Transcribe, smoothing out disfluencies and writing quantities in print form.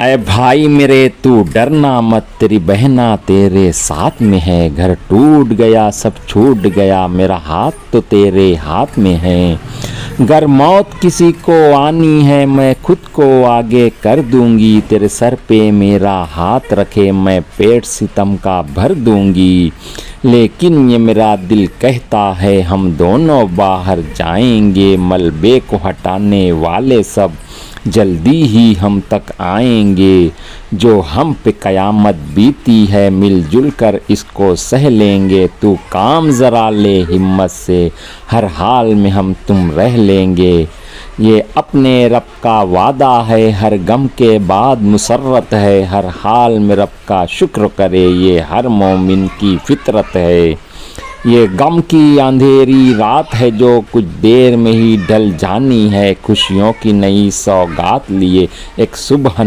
अरे भाई मेरे तू डरना मत, तेरी बहना तेरे साथ में है। घर टूट गया सब छूट गया, मेरा हाथ तो तेरे हाथ में है। अगर मौत किसी को आनी है मैं खुद को आगे कर दूंगी, तेरे सर पे मेरा हाथ रखे मैं पेट सितम का भर दूंगी। लेकिन ये मेरा दिल कहता है हम दोनों बाहर जाएंगे, मलबे को हटाने वाले सब जल्दी ही हम तक आएंगे। जो हम पे कयामत बीती है मिलजुल कर इसको सह लेंगे। तू काम ज़रा ले हिम्मत से, हर हाल में हम तुम रह लेंगे। ये अपने रब का वादा है, हर गम के बाद मुसर्रत है। हर हाल में रब का शुक्र करे, ये हर मोमिन की फितरत है। ये गम की अंधेरी रात है जो कुछ देर में ही ढल जानी है। खुशियों की नई सौगात लिए एक सुबह